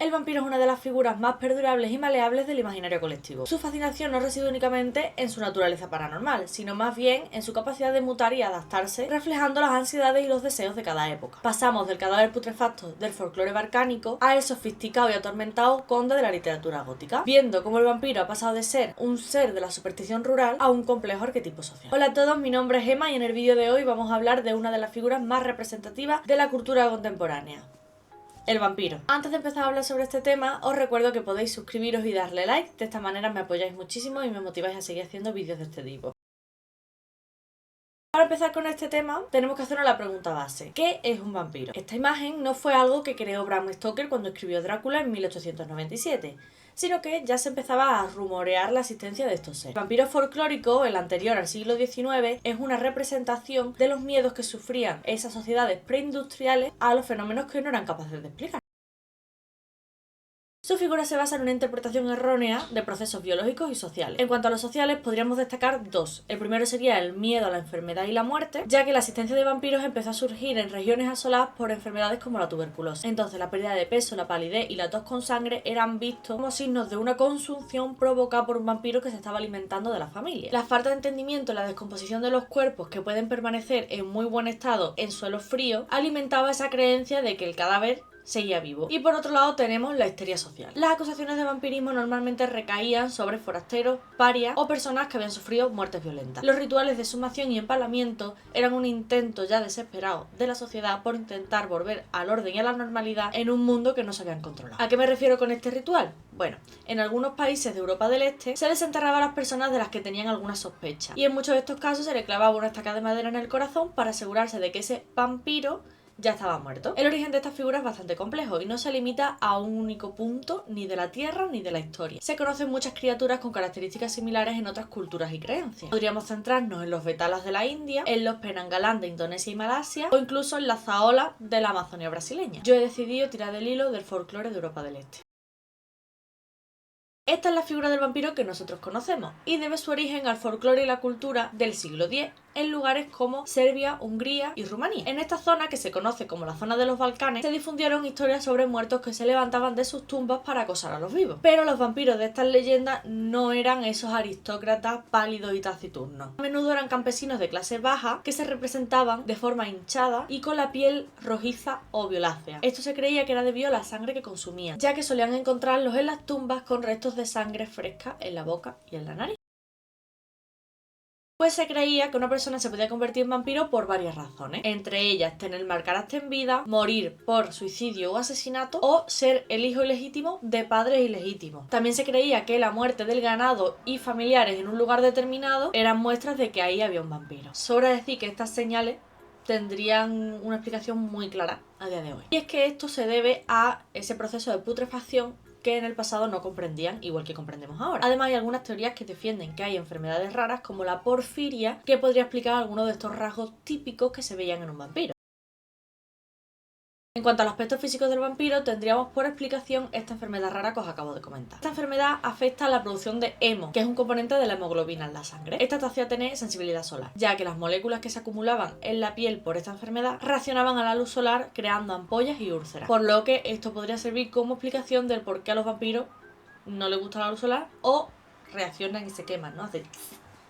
El vampiro es una de las figuras más perdurables y maleables del imaginario colectivo. Su fascinación no reside únicamente en su naturaleza paranormal, sino más bien en su capacidad de mutar y adaptarse, reflejando las ansiedades y los deseos de cada época. Pasamos del cadáver putrefacto del folclore balcánico a el sofisticado y atormentado conde de la literatura gótica, viendo cómo el vampiro ha pasado de ser un ser de la superstición rural a un complejo arquetipo social. Hola a todos, mi nombre es Emma y en el vídeo de hoy vamos a hablar de una de las figuras más representativas de la cultura contemporánea: el vampiro. Antes de empezar a hablar sobre este tema, os recuerdo que podéis suscribiros y darle like, de esta manera me apoyáis muchísimo y me motiváis a seguir haciendo vídeos de este tipo. Para empezar con este tema, tenemos que hacernos la pregunta base: ¿qué es un vampiro? Esta imagen no fue algo que creó Bram Stoker cuando escribió Drácula en 1897, sino que ya se empezaba a rumorear la existencia de estos seres. El vampiro folclórico, el anterior al siglo XIX, es una representación de los miedos que sufrían esas sociedades preindustriales a los fenómenos que no eran capaces de explicar. Su figura se basa en una interpretación errónea de procesos biológicos y sociales. En cuanto a los sociales, podríamos destacar dos. El primero sería el miedo a la enfermedad y la muerte, ya que la existencia de vampiros empezó a surgir en regiones asoladas por enfermedades como la tuberculosis. Entonces, la pérdida de peso, la palidez y la tos con sangre eran vistos como signos de una consunción provocada por un vampiro que se estaba alimentando de la familia. La falta de entendimiento y la descomposición de los cuerpos, que pueden permanecer en muy buen estado en suelos fríos, alimentaba esa creencia de que el cadáver seguía vivo. Y por otro lado tenemos la histeria social. Las acusaciones de vampirismo normalmente recaían sobre forasteros, parias o personas que habían sufrido muertes violentas. Los rituales de sumación y empalamiento eran un intento ya desesperado de la sociedad por intentar volver al orden y a la normalidad en un mundo que no se habían controlado. ¿A qué me refiero con este ritual? Bueno, en algunos países de Europa del Este se desenterraba a las personas de las que tenían alguna sospecha, y en muchos de estos casos se le clavaba una estaca de madera en el corazón para asegurarse de que ese vampiro ya estaba muerto. El origen de esta figura es bastante complejo y no se limita a un único punto ni de la tierra ni de la historia. Se conocen muchas criaturas con características similares en otras culturas y creencias. Podríamos centrarnos en los betalas de la India, en los penangalán de Indonesia y Malasia o incluso en las zaolas de la Amazonia brasileña. Yo he decidido tirar del hilo del folclore de Europa del Este. Esta es la figura del vampiro que nosotros conocemos y debe su origen al folclore y la cultura del siglo X en lugares como Serbia, Hungría y Rumanía. En esta zona, que se conoce como la zona de los Balcanes, se difundieron historias sobre muertos que se levantaban de sus tumbas para acosar a los vivos. Pero los vampiros de estas leyendas no eran esos aristócratas pálidos y taciturnos. A menudo eran campesinos de clase baja que se representaban de forma hinchada y con la piel rojiza o violácea. Esto se creía que era debido a la sangre que consumían, ya que solían encontrarlos en las tumbas con restos de sangre fresca en la boca y en la nariz. Pues se creía que una persona se podía convertir en vampiro por varias razones, entre ellas tener mal carácter en vida, morir por suicidio o asesinato o ser el hijo ilegítimo de padres ilegítimos. También se creía que la muerte del ganado y familiares en un lugar determinado eran muestras de que ahí había un vampiro. Sobra decir que estas señales tendrían una explicación muy clara a día de hoy. Y es que esto se debe a ese proceso de putrefacción que en el pasado no comprendían, igual que comprendemos ahora. Además, hay algunas teorías que defienden que hay enfermedades raras como la porfiria que podría explicar algunos de estos rasgos típicos que se veían en un vampiro. En cuanto al aspecto físico del vampiro, tendríamos por explicación esta enfermedad rara que os acabo de comentar. Esta enfermedad afecta a la producción de hemo, que es un componente de la hemoglobina en la sangre. Esta te hacía tener sensibilidad solar, ya que las moléculas que se acumulaban en la piel por esta enfermedad reaccionaban a la luz solar creando ampollas y úlceras, por lo que esto podría servir como explicación del por qué a los vampiros no les gusta la luz solar o reaccionan y se queman, ¿no?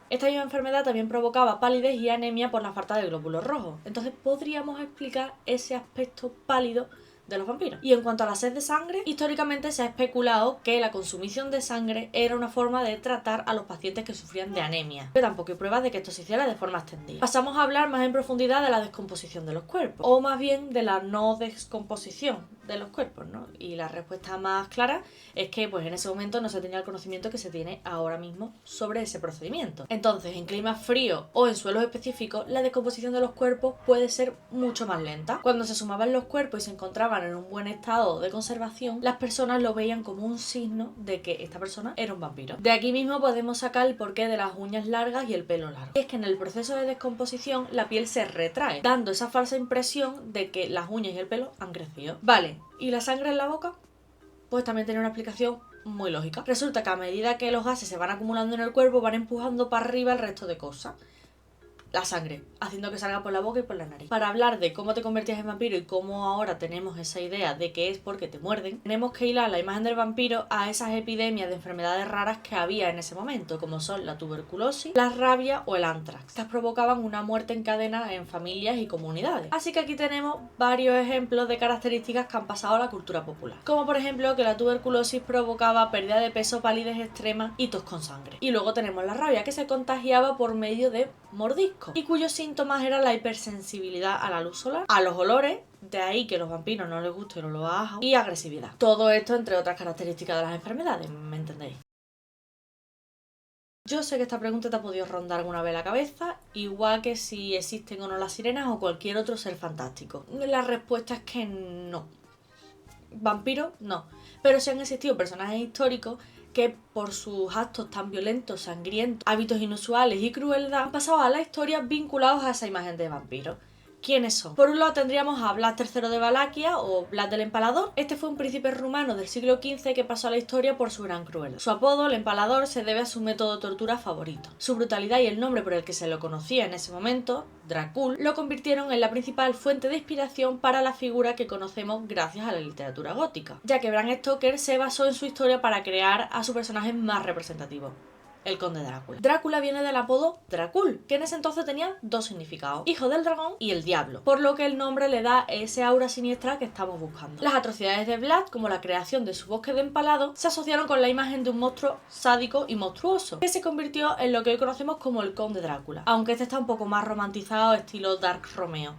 Esta misma enfermedad también provocaba palidez y anemia por la falta de glóbulos rojos. Entonces podríamos explicar ese aspecto pálido de los vampiros. Y en cuanto a la sed de sangre, históricamente se ha especulado que la consumición de sangre era una forma de tratar a los pacientes que sufrían de anemia, pero tampoco hay pruebas de que esto se hiciera de forma extendida. Pasamos a hablar más en profundidad de la descomposición de los cuerpos, o más bien de la no descomposición de los cuerpos, ¿no? Y la respuesta más clara es que pues en ese momento no se tenía el conocimiento que se tiene ahora mismo sobre ese procedimiento. Entonces, en climas fríos o en suelos específicos, la descomposición de los cuerpos puede ser mucho más lenta. Cuando se sumaban los cuerpos y se encontraban en un buen estado de conservación, las personas lo veían como un signo de que esta persona era un vampiro. De aquí mismo podemos sacar el porqué de las uñas largas y el pelo largo. Y es que en el proceso de descomposición la piel se retrae, dando esa falsa impresión de que las uñas y el pelo han crecido. Vale, ¿y la sangre en la boca? Pues también tiene una explicación muy lógica. Resulta que a medida que los gases se van acumulando en el cuerpo, van empujando para arriba el resto de cosas. la sangre, haciendo que salga por la boca y por la nariz. Para hablar de cómo te convertías en vampiro y cómo ahora tenemos esa idea de que es porque te muerden, tenemos que hilar la imagen del vampiro a esas epidemias de enfermedades raras que había en ese momento, como son la tuberculosis, la rabia o el antrax. Estas provocaban una muerte en cadena en familias y comunidades. Así que aquí tenemos varios ejemplos de características que han pasado a la cultura popular. Como por ejemplo que la tuberculosis provocaba pérdida de peso, palidez extrema y tos con sangre. Y luego tenemos la rabia, que se contagiaba por medio de mordiscos y cuyos síntomas eran la hipersensibilidad a la luz solar, a los olores, de ahí que los vampiros no les guste el olor a ajo, y agresividad. Todo esto entre otras características de las enfermedades, ¿me entendéis? Yo sé que esta pregunta te ha podido rondar alguna vez la cabeza, igual que si existen o no las sirenas o cualquier otro ser fantástico. La respuesta es que no. Vampiros, no. Pero sí han existido personajes históricos que por sus actos tan violentos, sangrientos, hábitos inusuales y crueldad han pasado a la historia vinculados a esa imagen de vampiro. ¿Quiénes son? Por un lado tendríamos a Vlad III de Valaquia o Vlad del Empalador. Este fue un príncipe rumano del siglo XV que pasó a la historia por su gran crueldad. Su apodo, el Empalador, se debe a su método de tortura favorito. Su brutalidad y el nombre por el que se lo conocía en ese momento, Dracul, lo convirtieron en la principal fuente de inspiración para la figura que conocemos gracias a la literatura gótica, ya que Bram Stoker se basó en su historia para crear a su personaje más representativo, el conde Drácula. Drácula viene del apodo Dracul, que en ese entonces tenía dos significados: hijo del dragón y el diablo, por lo que el nombre le da ese aura siniestra que estamos buscando. Las atrocidades de Vlad, como la creación de su bosque de empalado, se asociaron con la imagen de un monstruo sádico y monstruoso, que se convirtió en lo que hoy conocemos como el conde Drácula, aunque este está un poco más romantizado, estilo Dark Romeo.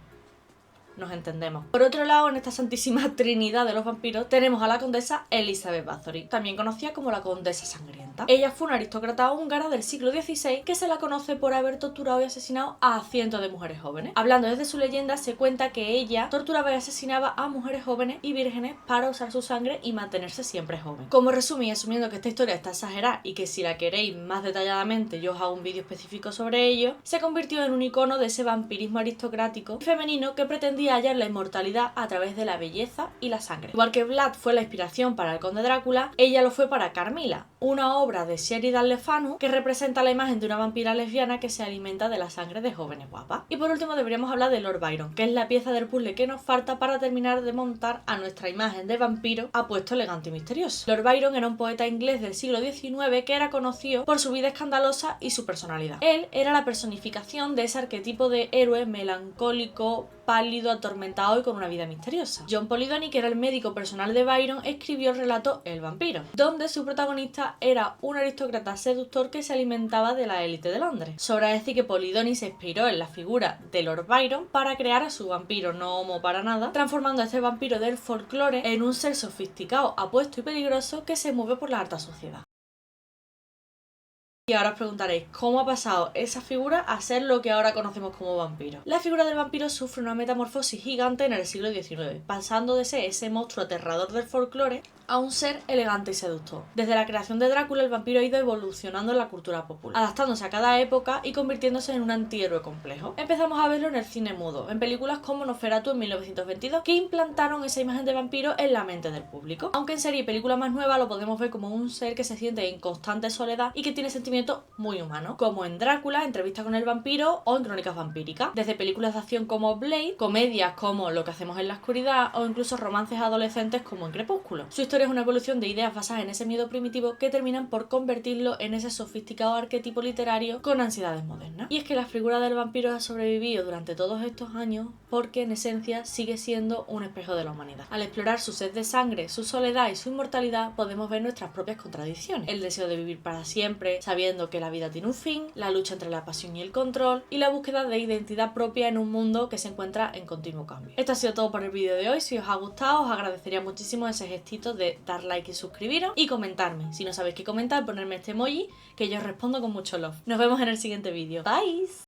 Nos entendemos. Por otro lado, en esta santísima trinidad de los vampiros tenemos a la condesa Elizabeth Bathory, también conocida como la condesa sangrienta. Ella fue una aristócrata húngara del siglo XVI que se la conoce por haber torturado y asesinado a cientos de mujeres jóvenes. Hablando desde su leyenda, se cuenta que ella torturaba y asesinaba a mujeres jóvenes y vírgenes para usar su sangre y mantenerse siempre joven. Como resumen, y asumiendo que esta historia está exagerada y que si la queréis más detalladamente yo os hago un vídeo específico sobre ello, se convirtió en un icono de ese vampirismo aristocrático y femenino que pretendía hallar la inmortalidad a través de la belleza y la sangre. Igual que Vlad fue la inspiración para el conde Drácula, ella lo fue para Carmilla, una obra de Sheridan Le Fanu que representa la imagen de una vampira lesbiana que se alimenta de la sangre de jóvenes guapas. Y por último deberíamos hablar de Lord Byron, que es la pieza del puzzle que nos falta para terminar de montar a nuestra imagen de vampiro apuesto, elegante y misterioso. Lord Byron era un poeta inglés del siglo XIX que era conocido por su vida escandalosa y su personalidad. Él era la personificación de ese arquetipo de héroe melancólico, pálido, atormentado y con una vida misteriosa. John Polidori, que era el médico personal de Byron, escribió el relato El vampiro, donde su protagonista era un aristócrata seductor que se alimentaba de la élite de Londres. Sobra decir que Polidori se inspiró en la figura de Lord Byron para crear a su vampiro, no homo para nada, transformando a este vampiro del folclore en un ser sofisticado, apuesto y peligroso que se mueve por la alta sociedad. Y ahora os preguntaréis, ¿cómo ha pasado esa figura a ser lo que ahora conocemos como vampiro? La figura del vampiro sufre una metamorfosis gigante en el siglo XIX, pasando de ser ese monstruo aterrador del folclore a un ser elegante y seductor. Desde la creación de Drácula, el vampiro ha ido evolucionando en la cultura popular, adaptándose a cada época y convirtiéndose en un antihéroe complejo. Empezamos a verlo en el cine mudo, en películas como Nosferatu en 1922, que implantaron esa imagen de vampiro en la mente del público. Aunque en serie y películas más nuevas lo podemos ver como un ser que se siente en constante soledad y que tiene sentimientos muy humanos, como en Drácula, Entrevista con el vampiro o en Crónicas vampíricas. Desde películas de acción como Blade, comedias como Lo que hacemos en la oscuridad o incluso romances adolescentes como en Crepúsculo. Su historia es una evolución de ideas basadas en ese miedo primitivo que terminan por convertirlo en ese sofisticado arquetipo literario con ansiedades modernas. Y es que la figura del vampiro ha sobrevivido durante todos estos años porque en esencia sigue siendo un espejo de la humanidad. Al explorar su sed de sangre, su soledad y su inmortalidad podemos ver nuestras propias contradicciones. El deseo de vivir para siempre, sabiendo que la vida tiene un fin, la lucha entre la pasión y el control y la búsqueda de identidad propia en un mundo que se encuentra en continuo cambio. Esto ha sido todo por el vídeo de hoy. Si os ha gustado, os agradecería muchísimo ese gestito de dar like y suscribiros y comentarme. Si no sabéis qué comentar, ponerme este emoji que yo os respondo con mucho love. Nos vemos en el siguiente vídeo. Bye.